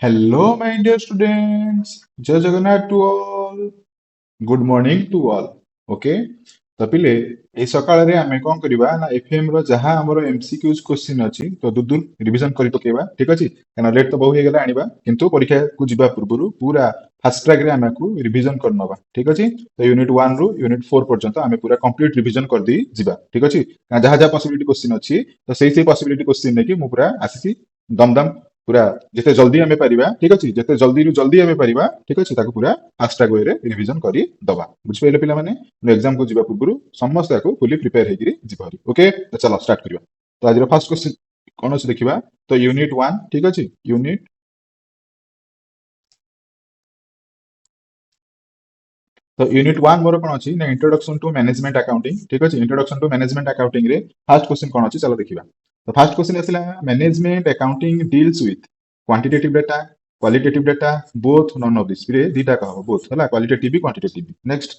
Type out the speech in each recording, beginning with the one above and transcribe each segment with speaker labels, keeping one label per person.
Speaker 1: Hello, my dear students. Jai Jagannath to all. Good morning to all. Okay? ତ ପିଲେ ଏଇ ସକାଳରେ ଆମେ କଣ କରିବା ନା ଏଫଏମ ର ଯାହା ଆମର ଏମସିକ୍ୟୁଜ କ୍ୱେଶ୍ଚିନ୍ ଅଛି ତ ଦୁଦୁଲ ରିଭିଜନ କରି ପକେଇବା ଠିକ ଅଛି କାରଣ ଲେଟ୍ ତ ବହୁ ହେଇଗଲା ଆଣିବା କିନ୍ତୁ ପରୀକ୍ଷାକୁ ଯିବା ପୂର୍ବରୁ ପୁରା ଫାଷ୍ଟ ଟ୍ରାକ ରେ ଆମକୁ ରିଭିଜନ କରିନବା ଠିକ ଅଛି ତ ୟୁନିଟ 1 ରୁ ୟୁନିଟ 4 ପର୍ଯ୍ୟନ୍ତ ଆମେ ପୁରା କମ୍ପ୍ଲିଟ ରିଭିଜନ କରିଦେଇ ଯିବା ଠିକ ଅଛି କାରଣ ଯାହା ଯାହା ପସିବିଲିଟି କ୍ୱେଶ୍ଚିନ୍ ଅଛି ତ ସେଇ ପସିବିଲିଟି କ୍ୱେଶ୍ଚିନ୍ ନେଇକି ମୁଁ ପୁରା ଆସିଛି ଦମଦମ ପୁରା ଯେତେ ଜଲ୍ଦି ଆମେ ପାରିବା ଠିକ ଅଛି ଯେତେ ଜଲ୍ଦିରୁ ଜଲ୍ଦି ଆମେ ପାରିବା ଠିକ ଅଛି ତାକୁ ପୁରା ଫାଷ୍ଟ ୱେରେ ରିଭିଜନ କରି ଦବା ବୁଝିପାରିଲେ ପିଲାମାନେ ଏକ୍ସାମ କୁ ଯିବା ପୂର୍ବରୁ ସମସ୍ତେ ଆକୁ ଫୁଲି ପ୍ରିପେୟାର ହେଇକିରି ଯିବା ଓକେ ତ ଚାଲ ଷ୍ଟାର୍ଟ କରିବା ତ ଆଜିର ଫାର୍ଷ୍ଟ କ୍ୱେଶ୍ଚିନ୍ କଣ ଅଛି ଦେଖିବା ତ ୟୁନିଟ 1 ଠିକ ଅଛି ୟୁନିଟ तो यूनिट 1 मोर कोन अछि ना इंट्रोडक्शन टू मैनेजमेंट अकाउंटिंग ठीक अछि इंट्रोडक्शन टू मैनेजमेंट अकाउंटिंग रे फर्स्ट क्वेश्चन कोन अछि चलो देखिबा तो फर्स्ट क्वेश्चन आसिला management accounting deals with quantitative data qualitative data both none of this रे दीटा कहबो बोथ हला क्वालिटेटिव भी क्वांटिटेटिव भी next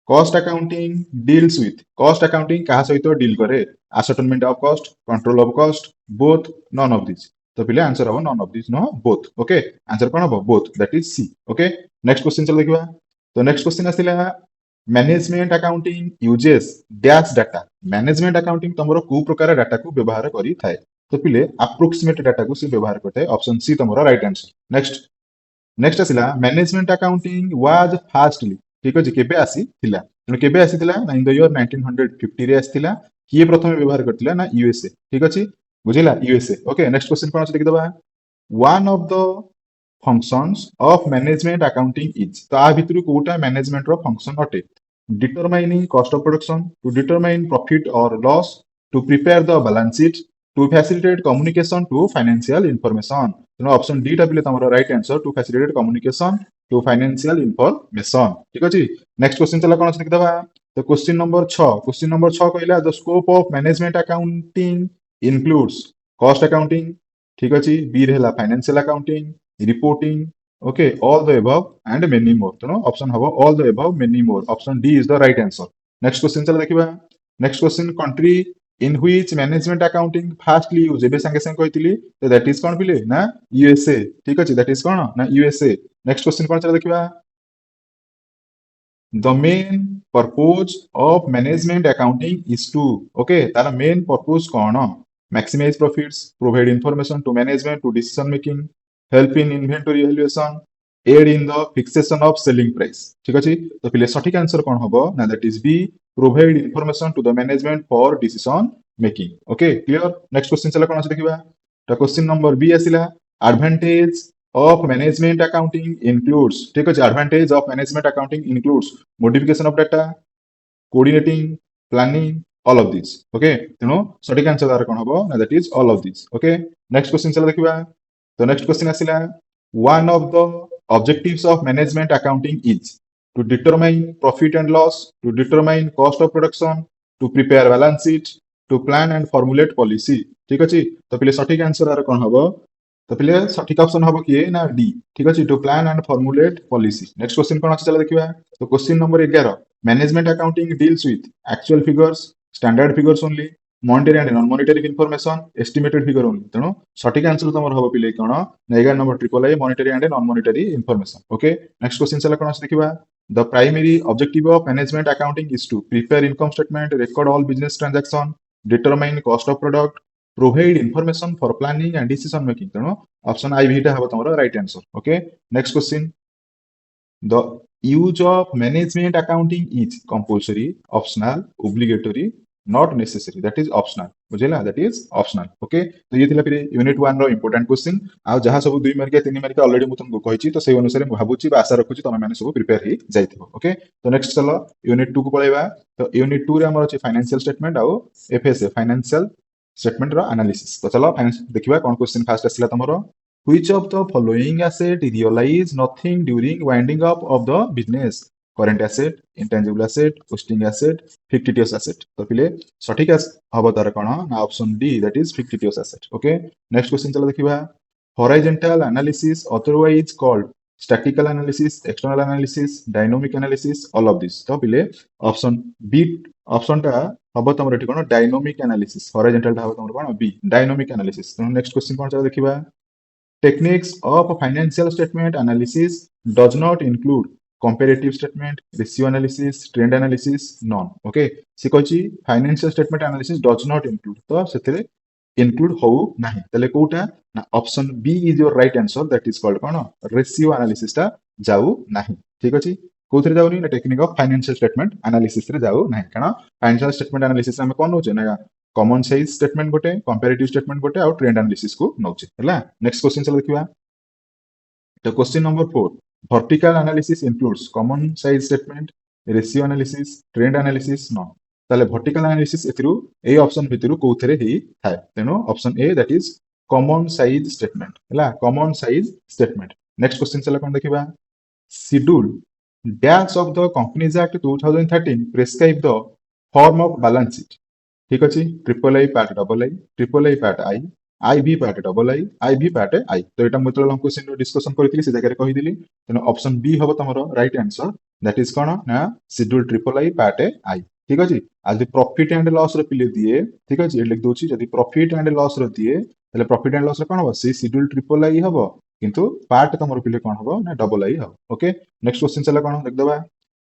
Speaker 1: cost accounting deals with cost accounting कहा सहित डील करे ascertainment of cost control of cost both none of this तो पिले आंसर हो none of this no both okay answer कोन हो both that is C okay next question चलो देखिबा तो नेक्स्ट क्वेश्चन आसिला management accounting uses dash data management accounting तमरो को प्रकार डाटा को व्यवहार करी थाए तो पिले अप्रोक्सीमेट डाटा को से व्यवहार करते ऑप्शन सी तमरो राइट आंसर नेक्स्ट नेक्स्ट आसिला मैनेजमेंट अकाउंटिंग वाज फास्टली ठीक अछि केबे आसी थिला तेणु केबे आसी थिला ना इन द ईयर 1950 रे आसी थिला किए प्रथम व्यवहार करथिला ना यूएसए ठीक अछि बुझिला यूएसए ओके नेक्स्ट क्वेश्चन कोन अछि देखि दबा one of the functions of management accounting is तो आ भितरु कोटा मैनेजमेंट रो फंक्शन अटे determining cost of production to determine profit or loss to prepare the balance sheet to facilitate communication to financial information तेणु option D टा बिले तमरो right answer to facilitate communication to financial information ठीक अछि next question चला कोन अछि देखदबा तो क्वेश्चन नंबर 6 कहला the scope of management accounting includes cost accounting ठीक अछि बी रहला financial accounting reporting okay all the above and many more you know option habo all the above many more option D is the right answer next question चला देखिबा next question country in which management accounting fastly use एबे संगे संगे कहितली तो that is कोन पिले ना USA ठीक अछि that is कोन ना USA next question कोन चला देखिबा the main purpose of management accounting is to okay तार main purpose cone maximize profits provide information to management to decision making help in inventory evaluation aid in the fixation of selling price ठीक अछि तो पिले सठिक answer कोन हबो ना that is B provide information to the management for decision making okay clear next question चला कोन अछि देखिबा तो क्वेश्चन नंबर बी आसिला advantage of management accounting includes ठीक अछि advantage of management accounting includes modification of data coordinating planning all of these okay तेनो सठिक आंसर दार कोन हबो ना that is all of this okay next question चला देखिबा तो नेक्स्ट क्वेश्चन आसिला one of the objectives of management accounting is to determine profit and loss to determine cost of production to prepare balance sheet to plan and formulate policy ठीक अछि तो पिले सठिक answer are कोन हबो तो पिले सठिक ऑप्शन हबो किए ना डी ठीक अछि to plan and formulate policy next question कोन अछि चला देखिबा तो question number 11 management accounting deals with actual figures standard figures only monetary and non monetary information estimated figure only तेणु सठिक आंसर तमर हबो पिले कोन 11 number triple I monetary and non monetary information okay next question चला कोन अछि देखिबा the primary objective of management accounting is to prepare income statement record all business transaction determine cost of product provide information for planning and decision making तेणु option आई भीटा हबो तमर right answer okay next question the use of management accounting is compulsory optional obligatory not necessary that is optional बुझिला that is optional okay तो ये थिला फिर unit 1 रो important question आ जहां सब 2 mark 3 mark already मु तुमको कहिची तो सेही अनुसार मु भाबुची बा आशा रखुची तमे माने सब प्रिपेयर ही जाइथिबो ओके तो नेक्स्ट चलो यूनिट 2 को पळेबा तो यूनिट 2 रे हमर अछि फाइनेंशियल स्टेटमेंट आ एफएसए फाइनेंशियल स्टेटमेंट रो एनालिसिस तो चलो फाइनेंस देखिबा कोन क्वेश्चन फास्ट आसिला तमरो which of the following asset realize nothing during winding up of the business current asset intangible asset hosting asset fictitious asset तो पिले सठिक हबो तार कोन ना option D that is fictitious asset okay next question चला देखिबा horizontal analysis otherwise called statistical analysis external analysis dynamic analysis all of this तो पिले ऑप्शन बी ऑप्शन टा हबो तमर एठी कोन डायनामिक एनालिसिस horizontal टा हबो तमर कोन बी डायनामिक एनालिसिस तो नेक्स्ट क्वेश्चन कोन चला देखिबा Techniques of financial statement analysis does not include comparative statement, ratio analysis, trend analysis, none. Okay, से कहछि financial statement analysis does not include, तो सेथिरे include हो नाही, तले कोटा ना option B is your right answer, that is called cone ratio analysis टा जाऊ नाही. ठीक अछि, कोथरे जाउनी ना technique of financial statement analysis रे जाऊ नाही, कारण फाइनेंशियल स्टेटमेंट एनालिसिस हम कोन होचे ना कॉमन साइज स्टेटमेंट गोटे, कंपैरेटिव स्टेटमेंट गोटे और ट्रेंड एनालिसिस को नौचे हला. नेक्स्ट क्वेश्चन चलो देखिबा. तो question number 4, vertical analysis includes common size statement, ratio analysis, trend analysis, no. ताले vertical analysis एथिरु ए ऑप्शन भितरु कोथरे ही थाए, तेनो option A that is common size statement हला, common size statement. Next question चलो कोन देखिबा. Schedule dash of the Companies Act 2013 prescribe the form of balance sheet. ठीक अच्छे, triple I part double I, triple I part आई भी part double आई भी part आई. तो एटा मतलब long question रो discussion करथिली, से जगह रे कहि दिली, तेनो ऑप्शन बी हबो तमरो राइट आंसर, दैट इज कोन ना शेड्यूल ट्रिपल आई पार्ट आई. ठीक अछि, आज जदि प्रॉफिट एंड लॉस रो पिले दिए, ठीक अछि, ए लिख दोछि जदि प्रॉफिट एंड लॉस रो दिए, तले प्रॉफिट एंड लॉस रो कोन हबो से शेड्यूल ट्रिपल आई हबो, किंतु पार्ट तमरो पिले कोन हबो ना डबल आई हबो. ओके, नेक्स्ट क्वेश्चन चला कोन देख दबा.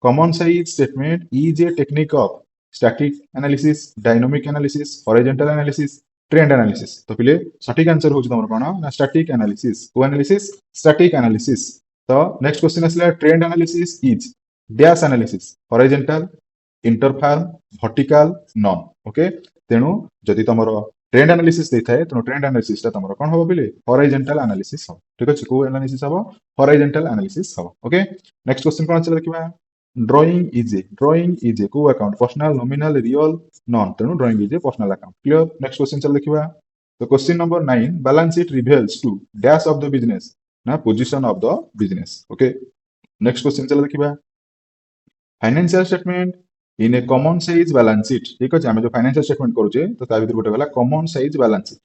Speaker 1: Common size statement is a technique of static analysis, dynamic analysis, horizontal analysis, trend analysis. तो पिले सटीक आंसर होची तमरो कोन ना static analysis. को analysis static analysis. तो नेक्स्ट क्वेश्चन आसला trend analysis is dash analysis, horizontal, interval, vertical, none. Okay, तेनु जदि तमरो ट्रेंड एनालिसिस देइ थाए, तेनु ट्रेंड एनालिसिस ता तमरो कोन हबो पिले horizontal analysis हो. ठीक अछि, को एनालिसिस हबो horizontal analysis हबो. ओके, नेक्स्ट क्वेश्चन कोन चला देखिबा. Drawing is a को account personal, nominal, real, none. तेणु drawing is a personal account. Clear? Next question चल देखिबा. तो question number 9, balance sheet reveals to dash of the business ना position of the business. Okay, next question चल देखिबा. financial statement in a common size balance sheet. ठीक अछि, हम जो financial statement करूचे तो ता भीतर गोटे गला common size balance sheet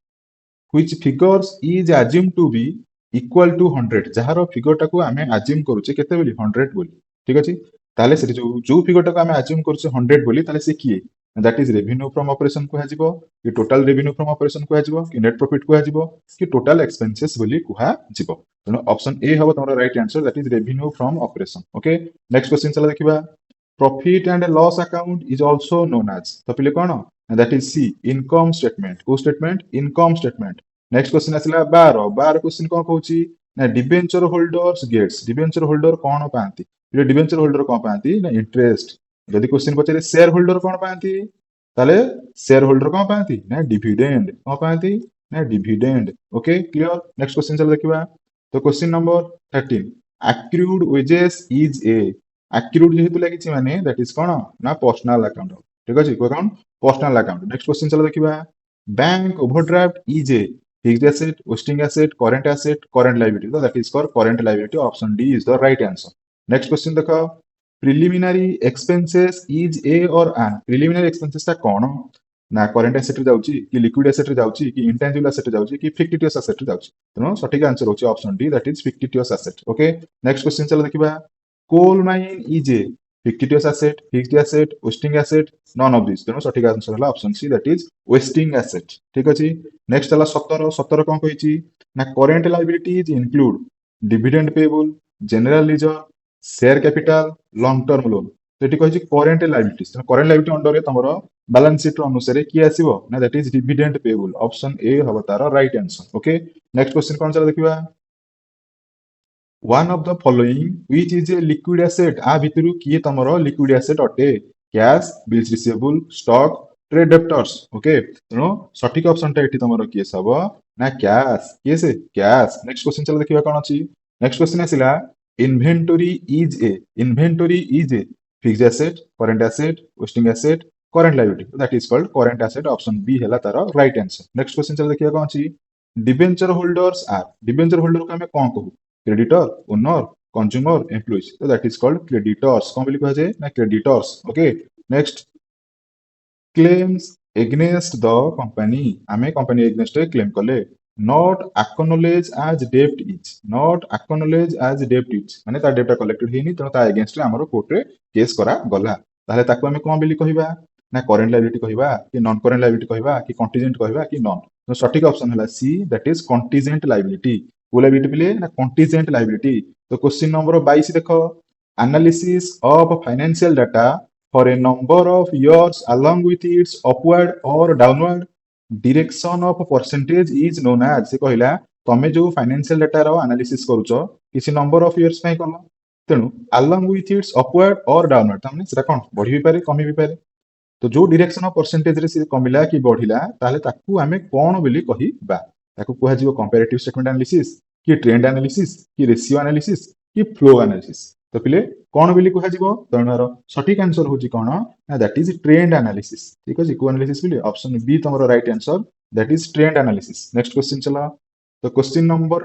Speaker 1: which figures is assumed to be equal to 100. जहार फिगर टाको आमे assume करूचे केते बोली 100 बोली. ठीक अछि, ताले से जो फिगर टाको आमे assume करूचे 100 बोली, ताले से किए that is revenue from operation को हाजिबो, कि टोटल रेवेन्यू फ्रॉम ऑपरेशन को हाजिबो, कि नेट प्रॉफिट को हाजिबो, कि टोटल एक्सपेंसेस बोली को हाजिबो. तेनो ऑप्शन ए हबो तमरो right answer, that is revenue from operation. Okay, next question चला देखिबा. Profit and loss account is also known as, तो पिले कोन that is C income statement. को statement income statement. Next question आसला 12 क्वेश्चन कोन कहूची ना debenture holders gets. Debenture holder कोन पांती, ये डिबेंचर होल्डर कोन पांती ना इंटरेस्ट. यदि क्वेश्चन पचारे शेयर होल्डर कोन पांती, ताले शेयर होल्डर कोन पांती ना डिविडेंड. कोन पांती ना dividend. Okay, clear. Next question चल देखिबा. तो question number 13, accrued wages is a accrued जेहेतु लागिछि माने दैट इज कोन ना पर्सनल अकाउंट. ठीक अछि, को account personal account. Next question चल देखिबा. Bank overdraft is a fixed asset, wasting asset, current asset, current liability. तो that is called current liability. Option D is the right answer. Next question देखो. Preliminary expenses is a or an. Preliminary expenses ता कोन ना current asset रे जाउची, कि liquid asset रे जाउची, कि इंटेंजिबल एसेट रे जाउची, कि फिक्टिटियस एसेट रे जाउची. तनो सटीक आंसर होची option D, that is fictitious asset. Okay, next question चलो देखिबा. Coal mine is a fictitious asset, fixed asset, wasting asset, none of this. तनो सटीक आंसर हला option C, that is wasting asset. ठीक अछि. नेक्स्ट हला 17 कोन कहिची ना current liabilities include dividend payable, general ledger, share capital, long term loan. तो एटी कहिची करंट लायबिलिटीज. तो करंट लायबिलिटी अंडर रे तमरो बैलेंस शीट अनुसार की आसीबो ना that is dividend payable. Option A हबो तार right answer. Okay, next question कोन चला देखिबा. One of the following which is a liquid asset. आ भितरु की तमरो लिक्विड एसेट अटे. Cash, bills receivable, stock, trade debtors. Okay, तनो सटीक ऑप्शन टा एटी तमरो की हबो ना कैश. केसे कैश. नेक्स्ट क्वेश्चन चला देखिबा कोन अछि. नेक्स्ट क्वेश्चन आसिला. Inventory is a fixed asset, current asset, wasting asset, current liability. That is called current asset. Option B हैला तार राइट आंसर. नेक्स्ट क्वेश्चन चल देखिया कोन अछि. Debenture holders are. Debenture holder को हमें कोन कहू, क्रेडिटर, ओनर, कंज्यूमर, एम्प्लॉइज. तो दैट इज कॉल्ड क्रेडिटर्स. कोन बोली कहै छै ना creditors. Okay, next claims against the company. हमें कंपनी एगेंस्ट क्लेम कले. नॉट एक्नॉलेज एज डेब्ट इज. नॉट एक्नॉलेज एज डेब्ट इज माने ता डेब्ट कलेक्टेड हेनी, त ता एगेंस्ट रे हमरो कोर्ट रे केस करा गला. ताले ताको हमें कोन बोली कहिबा ना करंट लायबिलिटी कहिबा, कि नॉन करंट लायबिलिटी कहिबा, कि कंटीजेंट कहिबा, कि नॉन. तो सटीक ऑप्शन हला C, that is contingent liability. କୋ ଲାइबिलिटी पिले ना कंटीजेंट लाइबिलिटी। तो क्वेश्चन नंबर 22 देखो, analysis of financial data for a number of years along with its upward or downward direction of percentage is known as. से कहला तमे जो financial data रो एनालिसिस करूछो किसी नंबर ऑफ इयर्स पई करलो, तेणु along with its upward or downward तामने सेटा कोन बढ़ी भी पारे कमी भी पारे। तो जो डायरेक्शन ऑफ परसेंटेज रे से कमिला कि बढ़िला ताले ताकू आमे कोन बोली कहिबा। ताकू कुहा जीवो कंपैरेटिव स्टेटमेंट एनालिसिस कि ट्रेंड एनालिसिस कि रेशियो एनालिसिस कि फ्लो एनालिसिस। तो पिले कोन बोली कुहा जीवो, तणर सटीक आंसर होची कोन ना दैट इज ट्रेंड एनालिसिस। ठीक अछि, को एनालिसिस पिले ऑप्शन बी तमरो right answer, that is trend analysis. Next question चला। तो क्वेश्चन नंबर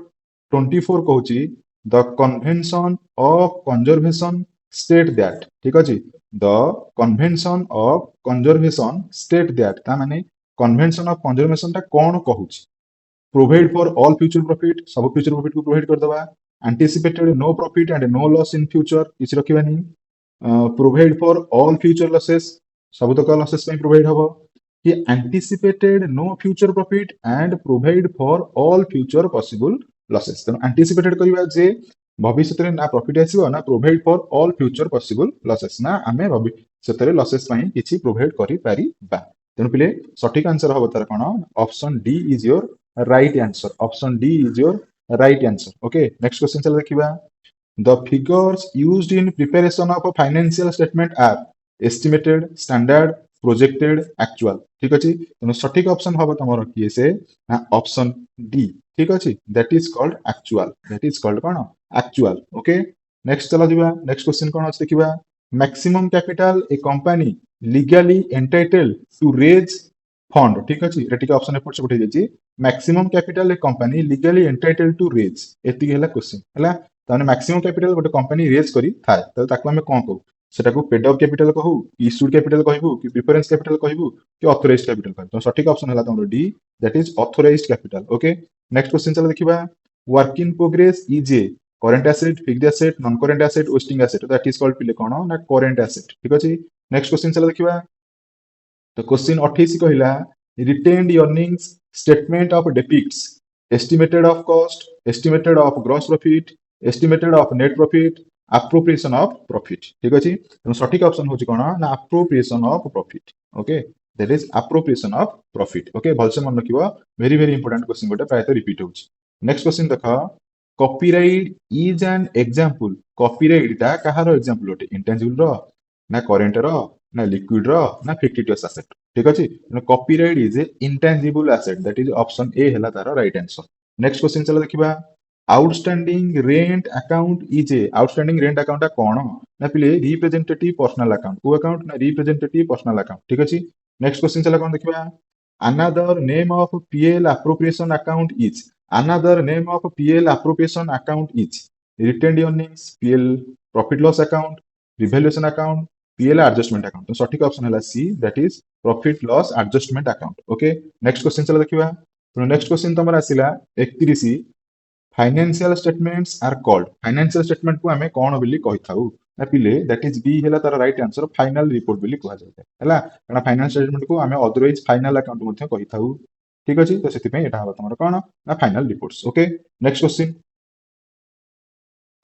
Speaker 1: 24 कहूची the convention of conservation state that. ठीक अछि, the convention of conservation state that ता माने कन्वेंशन ऑफ कंजर्वेशन ता कोन कहूची। Provide for all future profit, सब फ्यूचर प्रॉफिट को प्रोवाइड कर दबा। Anticipated no profit and no loss in future किछ रखिबानी। Provide for all future losses, सब तक लॉसेस पे प्रोवाइड हबो कि anticipated no future profit and provide for all future possible losses. तो एंटीसिपेटेड करिबा जे भविष्य रे ना प्रॉफिट आसीबो ना provide for all future possible losses, ना आमे भविष्य रे लॉसेस पई किछि प्रोवाइड करि पारिबा। तेणु पिले सठिक आंसर हबो तार कोन option D is your right answer. Option D is your right answer. Okay, next question चल देखिबा। The figures used in preparation of a financial statement are estimated, standard, projected, actual। ठीक अछि, तेणु सठिक ऑप्शन हबो तमरो किए से ना ऑप्शन डी। ठीक अछि, that is called actual, that is called कोन एक्चुअल। ओके, नेक्स्ट चला जिबा। नेक्स्ट क्वेश्चन कोन अछि देखिबा। Maximum capital a company legally entitled to raise fund. ठीक अछि, एटिक ऑप्शन एपट से उठै जाछि। Maximum capital a company legally entitled to raise, एतिक हैला क्वेश्चन हैला। ताने मैक्सिमम कैपिटल गोटे कंपनी रेज करी थाए त ताको हमें कोन कहू, सेटा को पेड अप कैपिटल कहू, इश्यूड कैपिटल कहबू कि प्रिफरेंस कैपिटल कहबू कि ऑथराइज्ड कैपिटल कहबू। तो सठिक ऑप्शन हैला तमरो D, that is authorised capital. Okay, next question चला देखिबा। Work in progress is a current asset, fixed asset, non current asset, wasting asset. That is called पिले कोन ना करंट एसेट। ठीक अछि, नेक्स्ट क्वेश्चन चला देखिबा। तो क्वेश्चन 28 कहला retained earnings statement of debits estimated of cost, estimated of gross profit, estimated of net profit, appropriation of profit. ठीक अछि, तो सठिक ऑप्शन होची कोन ना appropriation of profit. Okay, that is appropriation of profit. Okay, भलसे मन रखिबो, वेरी वेरी इंपोर्टेंट क्वेश्चन गोटे प्रायत रिपीट होची। नेक्स्ट क्वेश्चन देखो, copyright is an example. Copyright ता कहारो एग्जांपल होटे, इंटेंजिबल रो ना करेंट रो ना लिक्विड रो ना फिक्टिटियस एसेट। ठीक अछि, copyright is a intangible asset, that is option A हैला तारो राइट आंसर। नेक्स्ट क्वेश्चन चला देखिबा। Outstanding rent account is a, outstanding rent account कोन ना पिले रिप्रेजेंटेटिव पर्सनल अकाउंट। को अकाउंट ना रिप्रेजेंटेटिव पर्सनल अकाउंट। ठीक अछि, नेक्स्ट क्वेश्चन चला कोन देखिबा। Another name of PL appropriation account is, another name of PL appropriation account is retained earnings, PL profit loss account, revaluation account, PL adjustment account. तो सठिक option हैला C, that is profit loss adjustment account. Okay, next question चला देखिबा। तो next question तमर आसिला 31 financial statements are called. Financial statement को हमें कोन बोली कहि थाउ ना पिले, दैट इज बी हैला तार राइट आंसर, फाइनल रिपोर्ट बोली कहा जाय हैला। कारण फाइनेंशियल स्टेटमेंट को हमें अदरवाइज फाइनल अकाउंट मध्ये कहि थाउ। ठीक अछि, तो सेति पे एटा हबा तमर कोन ना final reports. Okay, next question.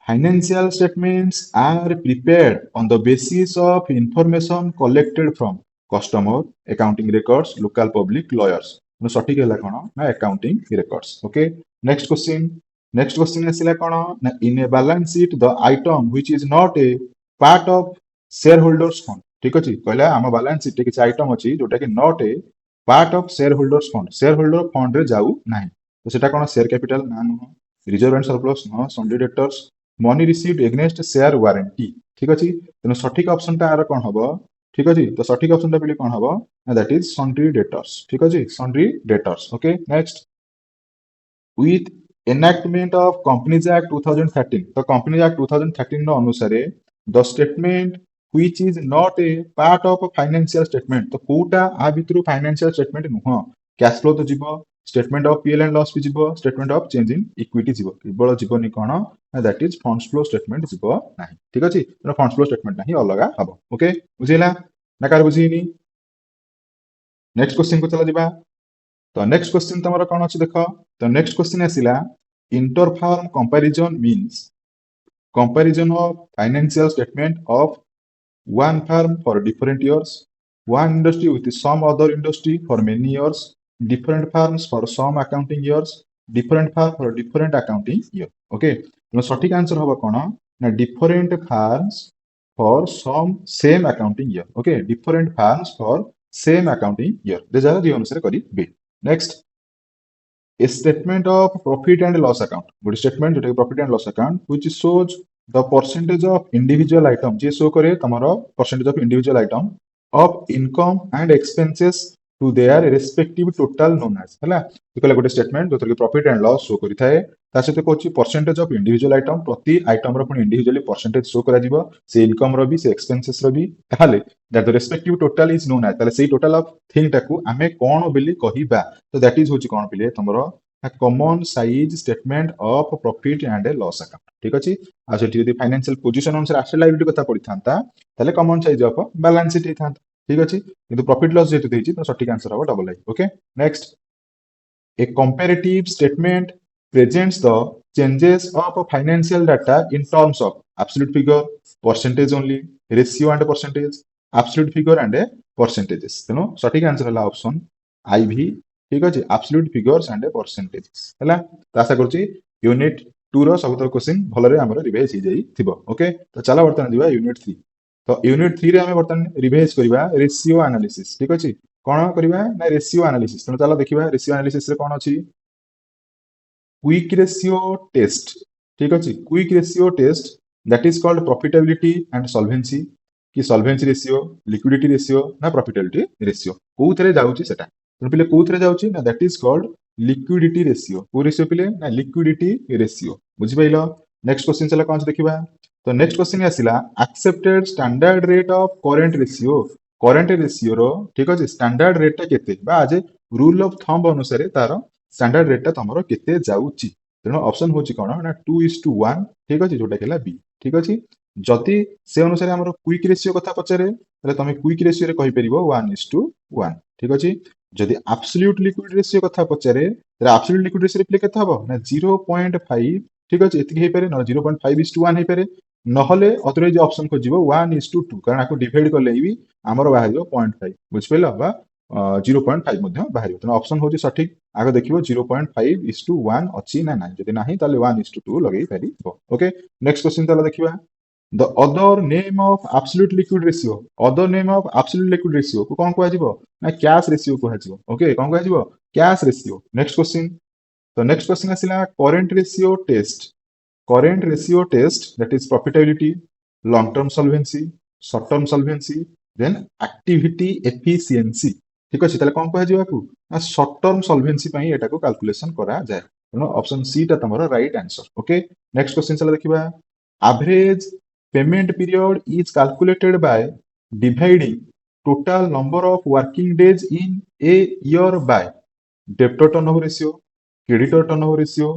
Speaker 1: Financial statements are prepared on the basis of information collected from customer, accounting records, local public, lawyers। तो सठिक हैला कोन ना accounting records। Okay, next question. Next question आसिला कोन ना in a balance sheet the item which is not a part of shareholders fund. ठीक अछि, कहला हम बैलेंस शीट किछ आइटम अछि जोटा कि not a part of shareholders fund, shareholder fund रे जाऊ नाही। तो सेटा कोन शेयर कैपिटल ना नो, रिजर्व एंड सरप्लस नो, sundry debtors, money received against share warranty. ठीक अछि, तेनो सठिक ऑप्शन ता आर कोन हबो। ठीक अछि, तो सठिक ऑप्शन ता बिले कोन हबो ना दैट इज सन्ड्री डेटर्स। ठीक अछि, sundry debtors. Okay, next. With enactment of companies act 2013। तो कंपनीज एक्ट 2013 नो अनुसार the statement which is not a part of financial statement. तो कोटा आ भितरु फाइनेंशियल स्टेटमेंट नुह, कैश फ्लो तो जीवो, statement of PL and loss भी जीवो, statement of change in equity जीवो, केवल जीवनी कोन ना that is funds flow statement जीवो नाही। ठीक अछि, तो फंड्स फ्लो स्टेटमेंट नाही अलगा हबो। ओके, बुझिला ना कार बुझिनी। नेक्स्ट क्वेश्चन को चला जिबा। तो नेक्स्ट क्वेश्चन तमरा कोन अछि देखो। तो नेक्स्ट क्वेश्चन आसिला Inter-firm comparison means comparison of financial statement of one firm for different years, one industry with some other industry for many years, different firms for some accounting years, different firm for different accounting year. Okay, तो सठिक answer होगा कौन ना different firms for some same accounting year. Okay, different firms for same accounting year. जे जरा जे अनुसार करी बे. Next, a statement of profit and loss account. Good statement जोटा profit and loss account which shows the percentage of individual item. J show करे तमरो percentage of individual item of income and expenses to their respective total known as. हला तो कहला गोटे statement जोथर कि profit and loss show करि थाए ता सहित कहछि percentage of individual item प्रति item रो पुनी individually percentage show करा जिवो से income रो भी से expenses रो भी ताले that the respective total is known as ताले सेही total of thing टाकू आमे कोन बिली कहिबा तो that is होछि कोन बिले तमरो a common size statement of profit and a loss account. ठीक अछि आ सेठी यदि फाइनेंशियल पोजीशन अनुसार asset liability कथा पड़ी थांता ताले common size of balance sheet थांता. ठीक अछि किंतु प्रॉफिट लॉस जेतु देछि तो सठिक आंसर हबो double I. Okay, next, a comparative statement presents the changes of financial data in terms of absolute figure, percentage only, ratio and percentage, absolute figure and percentages. तेनो सठिक answer हला option आई भी. ठीक अछि, absolute figures and percentages हला. तो आशा करछि unit 2 रो सबतर question भलरे हमर रिवाइज हो जाई थिबो. ओके, तो चला वर्तमान दिबा यूनिट 3. तो यूनिट 3 रे हम वर्तमान रिवाइज करिबा रेशियो एनालिसिस. ठीक अछि, कोन करिबा ना रेशियो एनालिसिस. तो चला देखिबा रेशियो एनालिसिस रे कोन अछि क्विक रेशियो टेस्ट. ठीक अछि, quick ratio test that is called profitability and solvency कि सॉल्वेंसी रेशियो, लिक्विडिटी रेशियो ना प्रॉफिटेबिलिटी रेशियो कोउथरे जाउची सेटा. तो पिले कोउथरे जाउची ना that is called liquidity ratio. को रेशियो पिले ना लिक्विडिटी रेशियो. बुझि पाइलो. नेक्स्ट क्वेश्चन चला कोन देखिबा. तो नेक्स्ट क्वेश्चन आसिला accepted standard rate of current ratio. Current ratio रो ठीक अछि स्टैंडर्ड रेट ता केते बा आज रूल ऑफ थंब अनुसार तार स्टैंडर्ड रेट ता तमरो केते जाउची. तेनो ऑप्शन होची कोन ना 2:1. ठीक अछि जोटा केला बी. ठीक अछि, जति से अनुसार हमरो क्विक रेशियो कथा पचारे तले तमे क्विक रेशियो रे कहि परिबो 1:1. ठीक अछि, जदि एब्सोल्यूट लिक्विड रेशियो कथा पचारे तले एब्सोल्यूट लिक्विड रेशियो रे केते हबो ना 0.5. ठीक अछि, एति हे पारे न 0.5:1 हे पारे नहले अथराइज ऑप्शन को जीवो 1:2 कारण आको डिवाइड करले भी हमरो बाहरियो 0.5. बुझ पेला बा 0.5 मध्ये बाहरियो. त ऑप्शन होची सठिक. आगे देखिबो 0.5:1 अछि ना नाही. जदि नाही ताले 1:2 लगेई परिबो. ओके, नेक्स्ट क्वेश्चन तला देखिबा the other name of absolute liquid ratio. other name of absolute liquid ratio को कोन कहै जिवो ना कैश रेशियो कहै जिवो. ओके, कोन कहै जिवो कैश रेशियो. Next question. तो नेक्स्ट क्वेश्चन आसिला current ratio test. current ratio test that is profitability, long term solvency, short term solvency, then activity efficiency. ठीक अछि, ताले कोन कहै जिवाकू ना short term solvency पई एटा को कैलकुलेशन करा जाय. तेनो ऑप्शन सी ता तमरो right answer. Okay, next question चला देखिबा average payment period is calculated by dividing total number of working days in a year by debtor turnover ratio, creditor turnover ratio,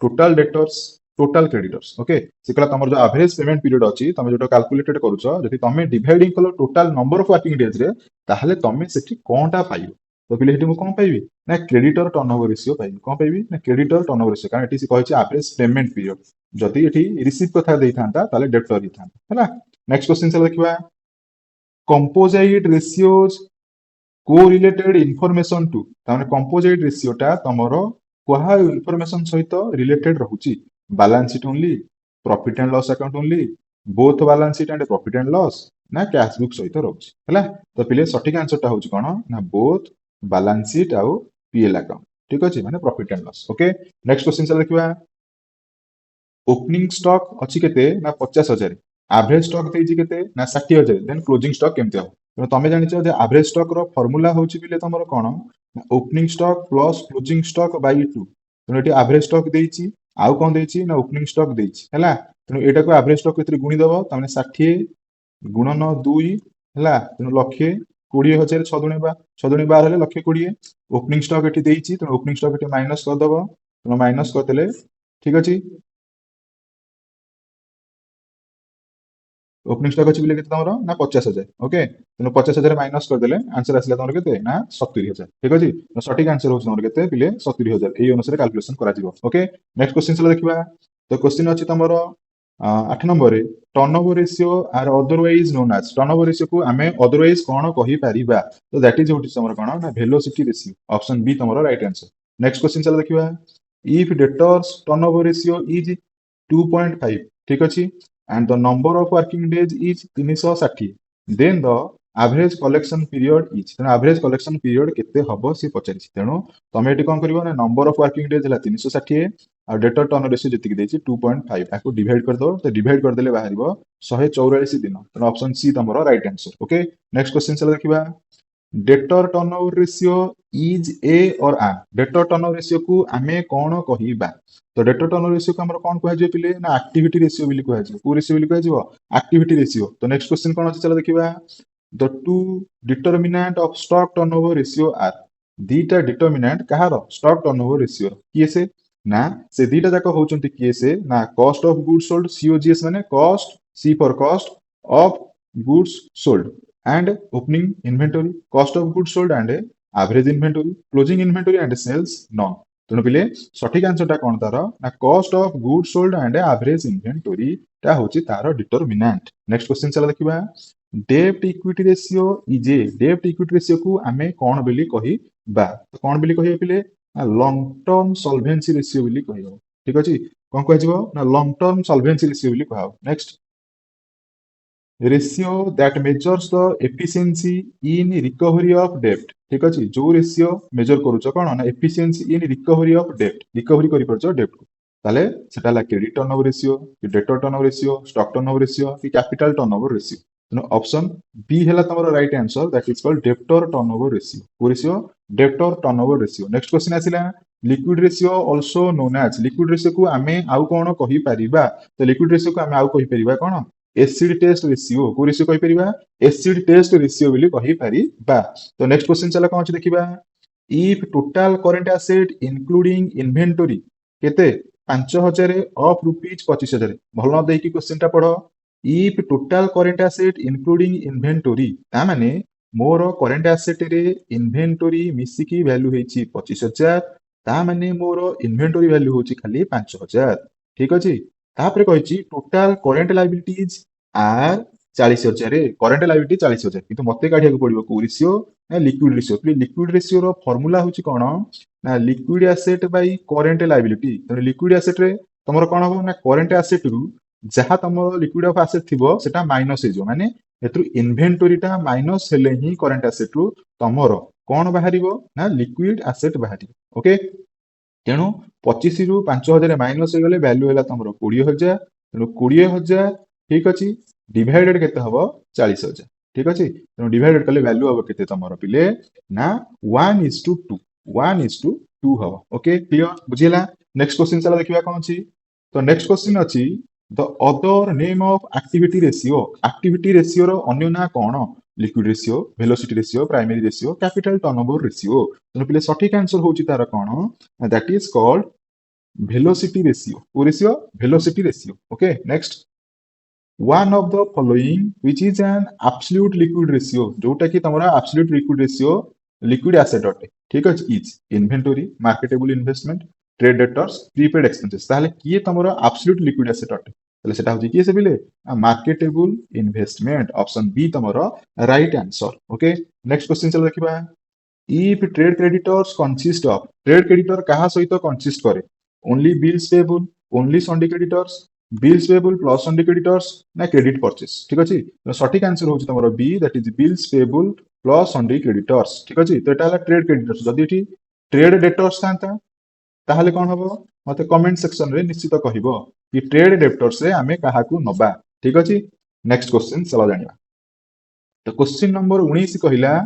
Speaker 1: total debtors, total creditors. Okay, सिकला तमर जो average payment period अछि तमे जोटा calculated करूछो जदि तमे dividing कलो total number of working days रे ताहले तमे सेठी कोनटा पाइबो. तो पिले हेठी मु कोन पाइबी ना क्रेडिटर टर्नओवर रेशियो पाइबी. कोन पाइबी ना क्रेडिटर टर्नओवर रेशियो कारण एठी से कहै छै एवरेज पेमेंट पीरियड. जदि एठी रिसीव कथा देई थांता ताले डेब्टर ही थांता हैला. नेक्स्ट क्वेश्चन से देखिबा composite ratios correlated information to. ताने कंपोजिट रेशियो ता तमरो कोहा इनफॉरमेशन सहित रिलेटेड रहउची. Balance sheet only, profit and loss account only, both balance sheet and profit and loss ना कैश बुक सहित रहउची हैला. तो पिले सठिक आंसर ता होची कोन ना बोथ बैलेंस शीट आउ पीएल अकाउंट. ठीक अछि माने profit and loss. Okay, next question से देखिबा ओपनिंग स्टॉक अछि केते ना 50,000, एवरेज स्टॉक देइछि केते ना 60,000, देन क्लोजिंग स्टॉक केमते हो. तो तमे जानिछो जे एवरेज स्टॉक रो फार्मूला होची बिले तमरो कोन opening stock plus closing stock by 2. तो एटी एवरेज स्टॉक देइछि आउ कोन देइछि ना ओपनिंग स्टॉक देइछि हैला. तो एटा को एवरेज स्टॉक केतरे गुणी दबो तमने 60 गुणन 2 हैला. तो लक्षे 20,000 6 दुणी 12 हेले लक्षे 20. ओपनिंग स्टॉक एटी देइछि तो ओपनिंग स्टॉक एटी माइनस कर दबो. तो माइनस करतेले ठीक अछि. ओपनिंग स्टॉक अच्छी केते तमरो ना 50,000 ओके तेणु 50,000 माइनस करदेले आंसर आसला तमरो केते ना 70,000 ठीक अछि तो सटीक आंसर होछ तमरो केते पिले 70,000 एई अनुसार कैलकुलेशन करा जिवो ओके नेक्स्ट क्वेश्चन चला देखिबा तो क्वेश्चन अछि तमरो 8 नंबर रे turnover ratio are otherwise known as turnover ratio को आमे अदरवाइज कोन कहि परिबा तो दैट इज व्हाट इज तमरो कोन ना वेलोसिटी रेशियो ऑप्शन बी तमरो राइट आंसर नेक्स्ट क्वेश्चन चला देखिबा if debtors turnover ratio is 2.5 ठीक अछि and the number of working days is 360 then the average collection period is तेणु average collection period केते हबो से पचारि तेणु तमे एटी कोन करिवो ना नंबर ऑफ वर्किंग डेज हला 360 आ डेटर टर्न रेशियो जति देछि 2.5 आको डिवाइड कर दो तो डिवाइड कर देले बाहरिबो 144 दिन तेणु ऑप्शन सी तमरो right answer okay next question चला देखिबा debtor turnover ratio is a और आ डेटर टर्नओवर रेशियो को आमे कोन कहिबा तो डेटर टर्नओवर रेशियो को हमर कोन कहै जे पिले ना एक्टिविटी रेशियो बिली कहै जे को रेशियो बिली कहै जे एक्टिविटी रेशियो तो नेक्स्ट क्वेश्चन कोन अछि चला देखिबा the two determinant of stock turnover ratio are दीटा डिटरमिनेंट कहार स्टॉक टर्नओवर रेशियो किए से दीटा जाक होचंती किए से ना cost of goods sold COGS माने cost C for cost of goods sold and opening inventory cost of goods sold and average inventory closing inventory and sales none तेणु पिले सठिक आंसर टा कोन तार ना cost of goods sold and average inventory ता होची तार डिटरमिनेंट नेक्स्ट क्वेश्चन चला देखिबा डेब्ट इक्विटी रेशियो इज ए डेब्ट इक्विटी रेशियो को आमे कोन बेली कहि बा तो कोन बेली कहि पिले लॉन्ग टर्म सॉल्वेंसी रेशियो बेली कहियो ठीक अछि कोन कहै जिवो ना लॉन्ग टर्म सॉल्वेंसी रेशियो बेली कहौ next ratio that measures the efficiency in recovery of डेब्ट ठीक अछि जो रेशियो मेजर करूछ कोन ना एफिशिएंसी इन रिकवरी ऑफ डेब्ट रिकवरी करि परछ डेब्ट को ताले सेटा ला क्रेडिट टर्नओवर रेशियो कि debtor turnover ratio stock turnover ratio कि कैपिटल टर्नओवर रेशियो तेनो ऑप्शन बी हैला तमरो right answer that is called debtor turnover ratio को ratio debtor turnover ratio next question आसिला liquid ratio also known as liquid ratio को आमे आउ कोन कहि परिबा तो लिक्विड रेशियो को आमे आउ कहि परिबा कोन एसिड टेस्ट रेशियो को रेशियो कहि परिबा एसिड टेस्ट रेशियो बिली कहि परिबा तो नेक्स्ट क्वेश्चन चला कोन अछि देखिबा if total current asset including inventory केते 5000 ऑफ रुपीज 25000 भल न देकी क्वेश्चन टा पढो if total current asset including inventory ता माने मोर करंट एसेट रे इन्वेंटरी मिसिकी वैल्यू हेची 25000 ता माने मोर इन्वेंटरी वैल्यू होची खाली 5000 ठीक अछि तापर कहिची total current liabilities are 40,000 current liability 40,000 किंतु मते काढिया को पड़िबो को रेशियो ना लिक्विड रेशियो रो फार्मूला होची कोन ना liquid asset by current liability तो लिक्विड एसेट रे तमरो कोन हो ना करंट एसेट रु जहा तमरो लिक्विड ऑफ एसेट थिबो सेटा माइनस हे जो माने एतु इन्वेंटरी टा माइनस हेले ही करंट एसेट रु तमरो कोन बाहरिबो ना लिक्विड एसेट बाहरिबो ओके तेणु 25 रु 5000 माइनस हो गले वैल्यू हैला तमरो 20000 तेणु 20000 ठीक अछि डिवाइडेड केते हबो 40000 ठीक अछि तेणु डिवाइडेड कले वैल्यू हबो केते तमरो पिले ना 1:2 1:2 हबो ओके क्लियर बुझिला नेक्स्ट क्वेश्चन चला देखिबा कोन अछि तो नेक्स्ट क्वेश्चन अछि the other name of activity ratio रो अन्य ना कोन liquid ratio velocity ratio primary ratio capital turnover ratio तेणु पिले सठिक आंसर होची तार कोन that is called velocity ratio को ratio velocity ratio okay next one of the following which is an absolute liquid ratio जोटा कि तमरा absolute liquid ratio liquid asset अटे ठीक अछि is inventory marketable investment trade debtors prepaid expenses ताले किए तमरा absolute liquid asset अटे ताले सेटा होची किए से बिले मार्केटेबल इन्वेस्टमेंट ऑप्शन बी तमरा right answer okay next question चल देखिबा if trade creditors consist of trade creditor कहा सहित consist करे only bills payable only sundry creditors bills payable plus sundry creditors ना credit purchase ठीक अछि तो सठिक आंसर होची तमरो B that is bills payable plus sundry creditors ठीक अछि तो एटा हला ट्रेड क्रेडिटर्स जदी एठी ट्रेड डेटर्स थांता ताहले कोन हबो मते कमेंट सेक्शन रे निश्चित कहिबो कि ट्रेड डेटर्स रे आमे काहा को नबा ठीक अछि नेक्स्ट क्वेश्चन चला जानिबा तो क्वेश्चन नंबर 19 कहिला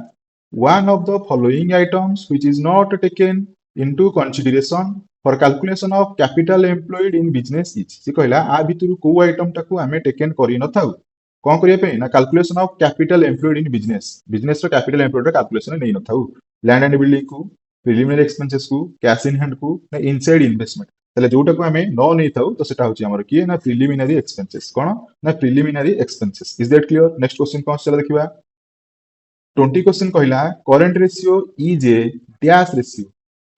Speaker 1: one of the following items which is not taken into consideration for calculation of capital employed in business is से कहला आ भितरु को आइटम टाकू आमे टेकन करि न थाउ कोन करिया पे ना calculation of capital employed in business रो कैपिटल एम्प्लॉयड रो कैलकुलेशन नै न थाउ लैंड एंड बिल्डिंग को प्रिलिमिनरी एक्सपेंसेस को कैश इन हैंड को ना इनसाइड इन्वेस्टमेंट তাহলে जोटा को हमें न नहीं थाउ तो सेटा होची हमर किए ना प्रिलिमिनरी एक्सपेंसेस कोन ना preliminary expenses is that clear next question कोन चला देखिबा 20 क्वेश्चन कहला current ratio is a dash ratio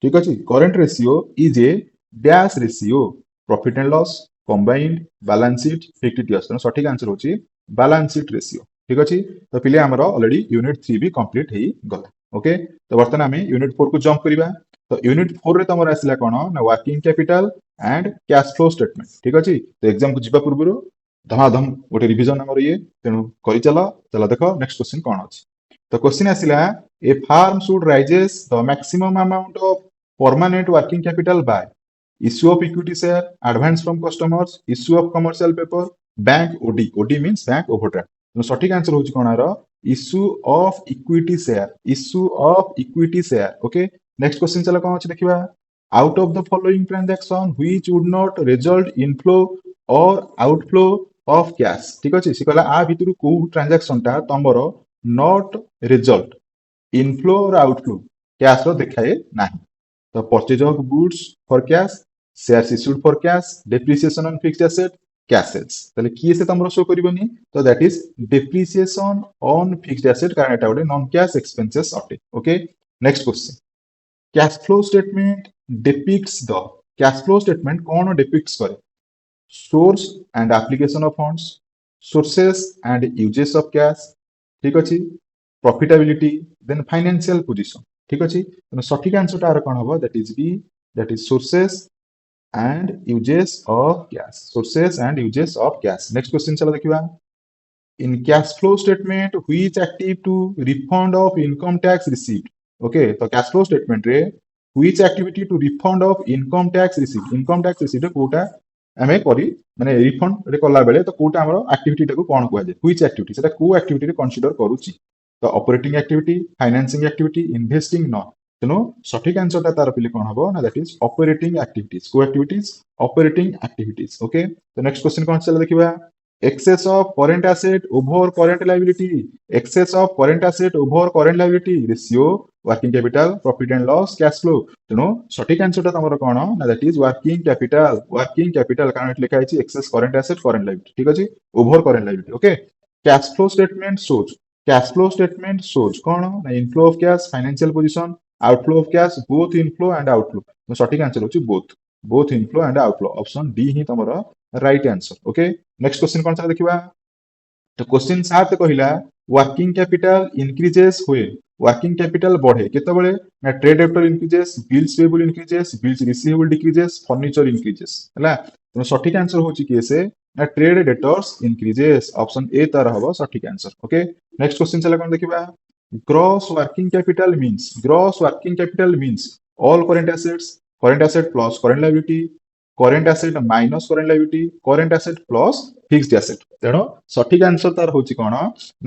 Speaker 1: ठीक अछि current ratio is a dash ratio profit and loss combined balance sheet fictitious तो सठिक आंसर होची बैलेंस शीट रेशियो ठीक अछि तो पिले हमर ऑलरेडी यूनिट 3 भी कंप्लीट हेई गला ओके तो वर्तमान हमें यूनिट 4 को जंप करिबा तो यूनिट 4 रे तमर आसिला कोन ना working capital and cash flow statement ठीक अछि तो एग्जाम को जिबा पूर्व धमाधम गोटे रिवीजन हमर ये तेनु करि चला चला देखो नेक्स्ट क्वेश्चन कोन अछि तो क्वेश्चन आसिला a firm should raises the maximum amount of permanent working capital by issue of equity share advance from customers issue of commercial paper bank od means bank overdraft तो सठिक answer होची कोनारो issue of equity share okay next question चला कोन अछि देखिबा out of the following transaction which would not result inflow or outflow of cash ठीक अछि से कहला आ भितरु को ट्रांजैक्शन ता तमरो not result inflow or outflow cash रो देखाए नाही तो purchase of goods for cash shares issued for cash depreciation on fixed asset cash sales তাহলে কি এসে তোমরা শো করিবনি তো that is depreciation on fixed asset কারণ এটা ଗୋଟେ নন ক্যাশ এক্সপেন্সেস অটে okay next question cash flow statement depicts the cash flow statement কোন depicts করে source and application of funds sources and uses of cash ঠিক আছে profitability then financial position ঠিক আছে তো সঠিক আনসারটা আর কোন হবে that is sources and uses of cash sources and uses of cash next question चला देखिबा in cash flow statement which active to refund of income tax received okay तो cash flow statement रे which activity to refund of income tax received Kota हमें करी माने refund रे कला बेले तो कोटा हमरो एक्टिविटी टाको कोन कहै जे which activity सेटा को एक्टिविटी रे कंसीडर करूची तो operating activity financing activity investing न तेनो सठिक आंसरटा तार पिले कोन हबो ना दैट इज ऑपरेटिंग एक्टिविटीज को एक्टिविटीज ऑपरेटिंग एक्टिविटीज ओके तो नेक्स्ट क्वेश्चन कोन चला देखिबा excess of current asset over current liability excess of current asset over current liability ratio working capital profit and loss cash flow तेनो सठिक आंसरटा तमरो कोन ना that is working capital कारण eight लिखा है excess current asset current liability ठीक अछि over current liability okay cash flow statement shows कोन ना inflow of cash financial position outflow of cash both inflow and outflow तो सठिक आंसर होची both inflow and outflow option D ही तमरो right answer okay next question कोन सा देखिबा तो क्वेश्चन 7 कहिला वर्किंग कैपिटल इंक्रीजेस हुए वर्किंग कैपिटल बढ़े केतबेले ना trade debtor increases bills payable increases bills receivable decreases furniture increases हला तो सठिक आंसर होची केसे ना trade debtors increases option A तार हबो सठिक आंसर ओके नेक्स्ट क्वेश्चन चला कोन देखिबा gross working capital means all current asset plus current liability current asset minus current liability current asset plus fixed asset तेणु सठिक आंसर तार होची कोन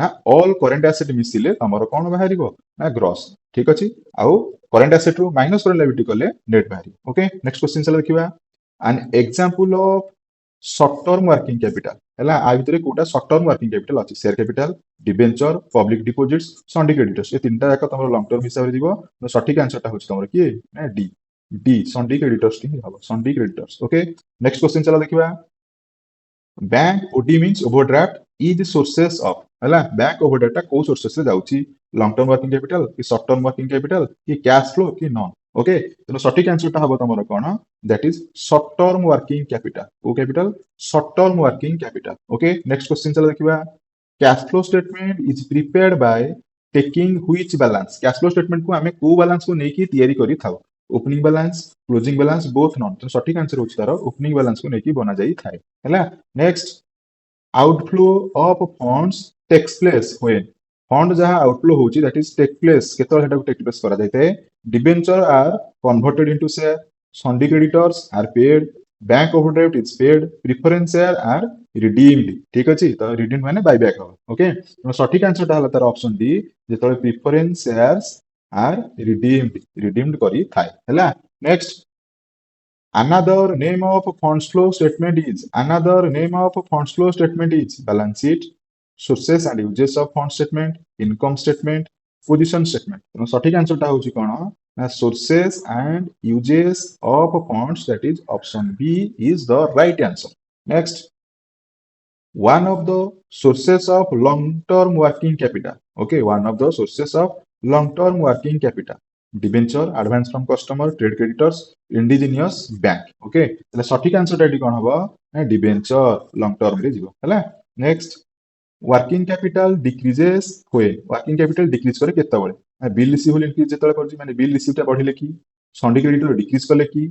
Speaker 1: ना all current asset मिसिले तमरो कोन बाहरिबो ना gross ठीक अछि आउ current asset रो minus current liability कले net बाहरी ओके नेक्स्ट क्वेश्चन चला देखिबा an example of short term working capital हला आ भितरे कोटा short term working capital अछि share capital debenture public deposits sundry creditors ये तीनटा जाक तमरो लॉन्ग टर्म हिसाब रे दिबो तो सठिक आंसर ता होची तमरो की ना डी सन्डी क्रेडिटर्स टी हबो sundry creditors okay next question चला देखिबा bank OD means overdraft is sources of हला बैंक ओवरड्राफ्ट को सोर्सेस से जाउची लॉन्ग टर्म वर्किंग कैपिटल की शॉर्ट टर्म वर्किंग कैपिटल की कैश फ्लो की नॉन ओके तो सठिक आंसर ता हबो तमरो कोन that is short term working capital ओ capital short term working capital okay next question चला देखिबा cash flow statement is prepared by taking which balance cash flow statement को हमें को बैलेंस को नेकी तयारी करी थाओ opening balance closing balance both none तो सठिक आंसर होची तारो ओपनिंग बैलेंस को नेकी बना जाई थाए हला next outflow of funds takes place when fund जहा आउटफ्लो होची दैट इज टेक प्लेस केतल हेटा टेक प्लेस करा जायते debenture are converted into share sundry creditors are paid bank overdraft is paid preference share are redeemed ठीक अछि तो redeem माने बायबैक हो ओके तो सठिक आंसर ता हला तार ऑप्शन डी जेतले प्रेफरेंस शेयर्स आर redeemed करी थाए हला next another name of funds flow statement is balance sheet sources and uses of fund statement income statement position statement तेणु सठिक आंसर टा होची कोन ना sources and uses of funds that is option B is the right answer next one of the sources of long term working capital okay one of the sources of long term working capital debenture advance from customer trade creditors indigenous bank okay ତାହେଲେ ସଠିକ answer ଟା ଏଠି କଣ ହବ ନା debenture long term ରେ ଯିବ ହେଲା next working capital decreases when working capital decrease करे केतेବେଳେ bill receivable increase ଯେତେବେଳେ କରୁଛି ମାନେ bill receipt ଟା बढिले कि सन्डी क्रेडिटर डिक्रीज कले कि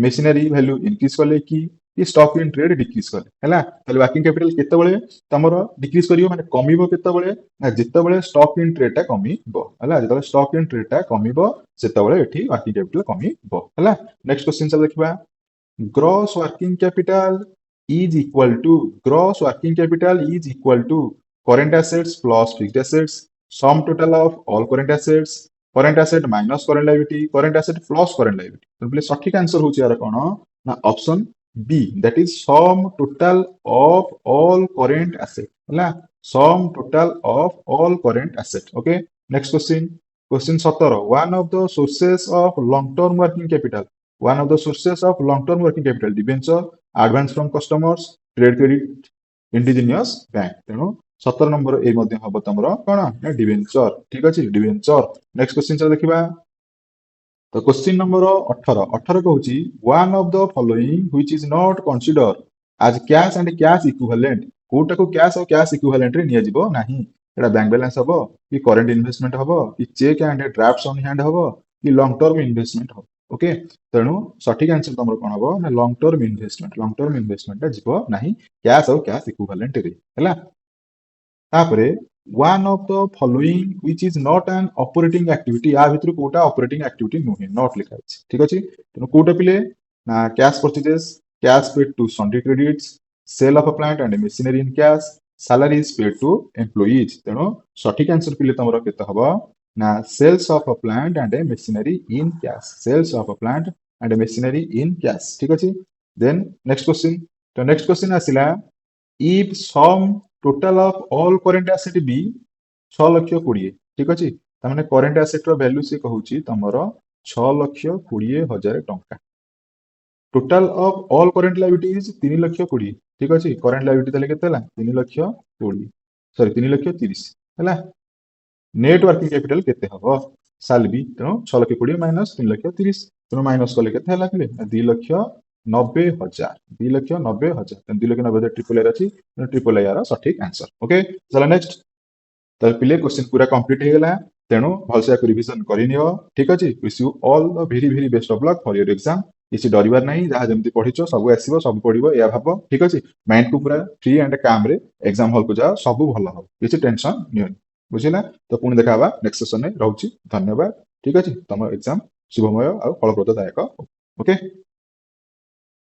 Speaker 1: मेसिनरी वैल्यू इंक्रीज कले कि स्टॉक इन ट्रेड डिक्रीज कले हैला ताले वर्किंग कैपिटल केतेबेले तमरो डिक्रीज करियो माने कमिबो केतेबेले ना जेतेबेले स्टॉक इन ट्रेड टा कमिबो हैला जेतेबेले स्टॉक इन ट्रेड टा कमिबो सेतेबेले एठी वर्किंग कैपिटल कमिबो हैला नेक्स्ट क्वेश्चन सब देखिबा gross working capital is equal to gross working capital is equal to current assets plus fixed assets sum total of all current asset minus current liability current asset plus current liability तो बोले सठिक answer होची यार कोन ना option B that is sum total of all current asset होला sum total of all current asset okay next question 17 one of the sources of long term working capital one of the sources of long term working capital debenture advance from customers trade credit indigenous bank तेणु 17 number A मध्ये हबो तमरो कोन ना debenture ठीक अछि debenture next question देखिबा तो question number 18 कहूची one of the following which is not considered as cash and cash equivalent कोटा को कैश और कैश इक्विवेलेंट रे निया जिवो नाही एटा बैंक बैलेंस हबो कि करंट इन्वेस्टमेंट हबो कि cheque and drafts on hand हबो कि लॉन्ग टर्म इन्वेस्टमेंट हबो ओके तेणु सठिक आंसर तमरो कोन हबो ना लॉन्ग टर्म इन्वेस्टमेंट जिवो नाही कैश और कैश इक्विवेलेंट रे हला तापरे one of the following which is not an operating activity या भितर कोटा ऑपरेटिंग एक्टिविटी नुहे नॉट लिखा अछि ठीक अछि तेणु कोटा पिले ना cash purchases cash paid to sundry credits sale of a plant and machinery in cash salaries paid to employees तेणु सठिक आंसर पिले तमरो केते हबो ना sales of a plant and machinery in cash sales of a plant and machinery in cash ठीक अछि then next question आसिला if sum total of all current asset be 6 लक्ष 20 ठीक अछि तमने करंट एसेट रो वैल्यू से कहूची तमरो 6 लक्ष 20 हजार टंका total of all current liabilities 3 लक्ष 20 ठीक अछि करंट लायबिलिटी तले केतेला 3 लक्ष 20 सॉरी 3 लक्ष 30 हैला नेट वर्किंग कैपिटल केते हबो सालबी तेनो 6 लक्ष 20 माइनस 3 लक्ष 30 तेनो माइनस कले केते हला पिले 2 लक्ष 90 हजार 2 लक्ष 90 हजार 2 लक्ष 90 हजार ट्रिपल एर अछि ट्रिपल एर सठिक आंसर ओके चला नेक्स्ट तो पिले क्वेश्चन पूरा कंप्लीट हे गेला तेणु भलसे रिविजन करिनियो ठीक अछि wish you all the very very best of luck for your exam किसी डरिबार नहीं जहाँ जमती पढ़िचो सब आसीबो सब पढ़िबो या भाबो ठीक अछि माइंड को पूरा फ्री एंड काम रे एग्जाम हॉल को जाओ सब भल हो किसी टेंशन नियन बुझिला तो पुणी देखाबा नेक्स्ट सेशन में रहउची धन्यवाद ठीक अछि तम एग्जाम शुभमय और फलप्रददायक ओके